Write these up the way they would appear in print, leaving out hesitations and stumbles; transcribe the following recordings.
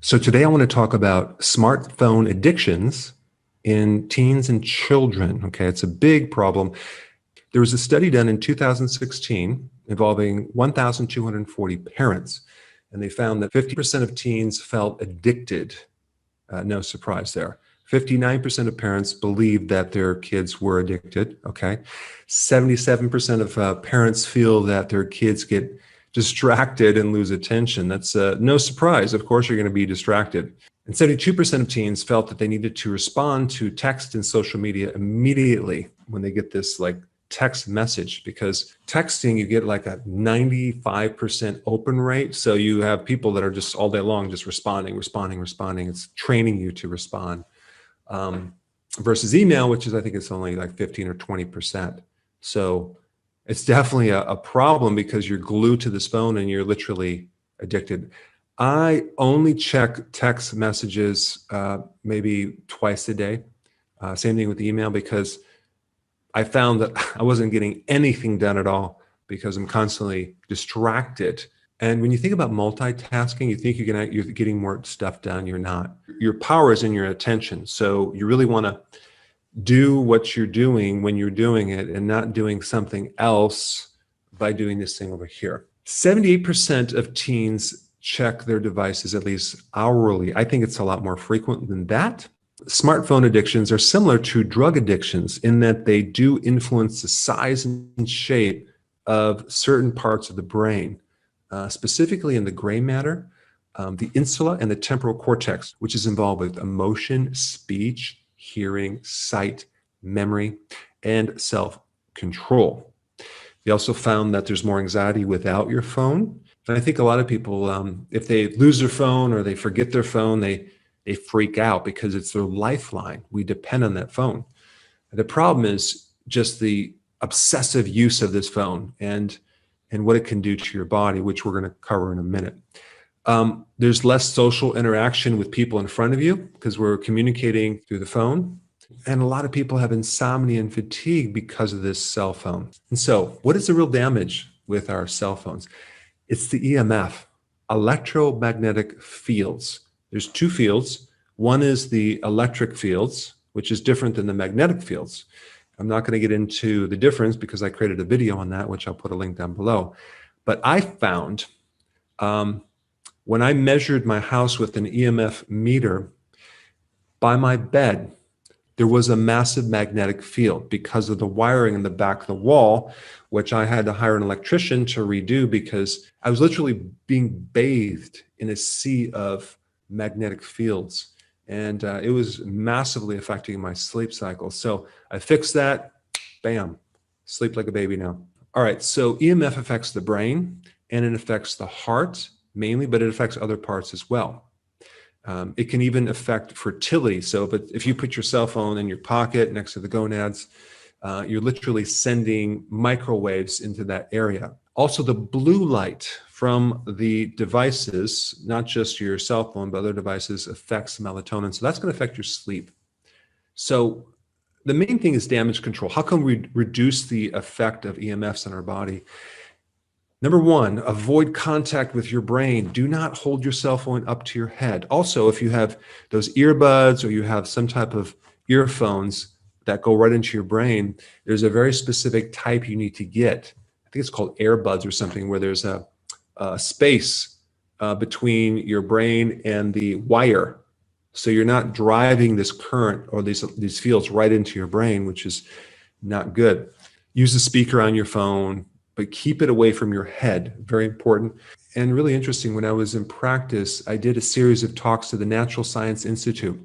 So today I want to talk about smartphone addictions in teens and children. Okay, it's a big problem. There was a study done in 2016 involving 1,240 parents, and they found that 50% of teens felt addicted. No surprise there. 59% of parents believed that their kids were addicted. Okay, 77% of parents feel that their kids get distracted and lose attention. That's no surprise. Of course, you're going to be distracted. And 72% of teens felt that they needed to respond to text and social media immediately when they get this text message, because texting, you get like a 95% open rate. So you have people that are just all day long just responding. It's training you to respond. Versus email, which is, I think it's only like 15 or 20%. So it's definitely a problem because you're glued to this phone and you're literally addicted. I only check text messages maybe twice a day. Same thing with email, because I found that I wasn't getting anything done at all because I'm constantly distracted. And when you think about multitasking, you think you're getting more stuff done. You're not. Your power is in your attention. So you really want to do what you're doing when you're doing it and not doing something else by doing this thing over here. 78% of teens check their devices at least hourly. I think it's a lot more frequent than that. Smartphone addictions are similar to drug addictions in that they do influence the size and shape of certain parts of the brain, specifically in the gray matter, the insula, and the temporal cortex, which is involved with emotion, speech, hearing, sight, memory, and self-control. They also found that there's more anxiety without your phone. And I think a lot of people, if they lose their phone or they forget their phone, they freak out because it's their lifeline. We depend on that phone. The problem is just the obsessive use of this phone and what it can do to your body, which we're going to cover in a minute. There's less social interaction with people in front of you because we're communicating through the phone. And a lot of people have insomnia and fatigue because of this cell phone. And so what is the real damage with our cell phones? It's the EMF, electromagnetic fields. There's two fields. One is the electric fields, which is different than the magnetic fields. I'm not going to get into the difference because I created a video on that, which I'll put a link down below. But I found when I measured my house with an EMF meter by my bed, there was a massive magnetic field because of the wiring in the back of the wall, which I had to hire an electrician to redo because I was literally being bathed in a sea of magnetic fields. And it was massively affecting my sleep cycle. So I fixed that, bam, sleep like a baby now. All right, so EMF affects the brain and it affects the heart mainly, but it affects other parts as well. It can even affect fertility. So if you put your cell phone in your pocket next to the gonads, you're literally sending microwaves into that area. Also, the blue light from the devices, not just your cell phone, but other devices, affects melatonin. So that's going to affect your sleep. So the main thing is damage control. How can we reduce the effect of EMFs in our body? Number one, avoid contact with your brain. Do not hold your cell phone up to your head. Also, if you have those earbuds or you have some type of earphones that go right into your brain, there's a very specific type you need to get. I think it's called earbuds or something, where there's a space between your brain and the wire. So you're not driving this current or these fields right into your brain, which is not good. Use a speaker on your phone, but keep it away from your head. Very important. And really interesting, when I was in practice, I did a series of talks to the Natural Science Institute.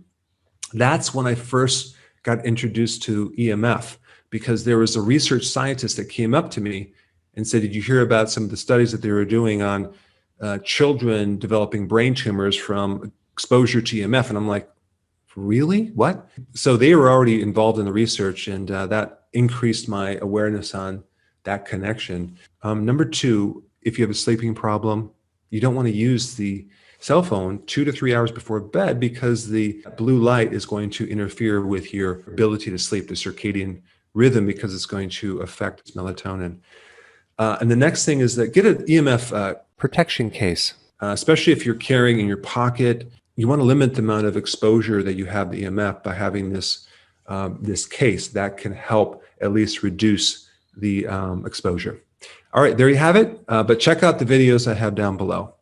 That's when I first got introduced to EMF, because there was a research scientist that came up to me and said, did you hear about some of the studies that they were doing on children developing brain tumors from exposure to EMF? And I'm like, really? What? So they were already involved in the research, and that increased my awareness on that connection. Number two, if you have a sleeping problem, you don't want to use the cell phone 2 to 3 hours before bed because the blue light is going to interfere with your ability to sleep, the circadian rhythm, because it's going to affect melatonin. And the next thing is that get an EMF protection case, especially if you're carrying in your pocket you want to limit the amount of exposure that you have to EMF by having this, this case that can help at least reduce the exposure. All right, there you have it. But check out the videos I have down below.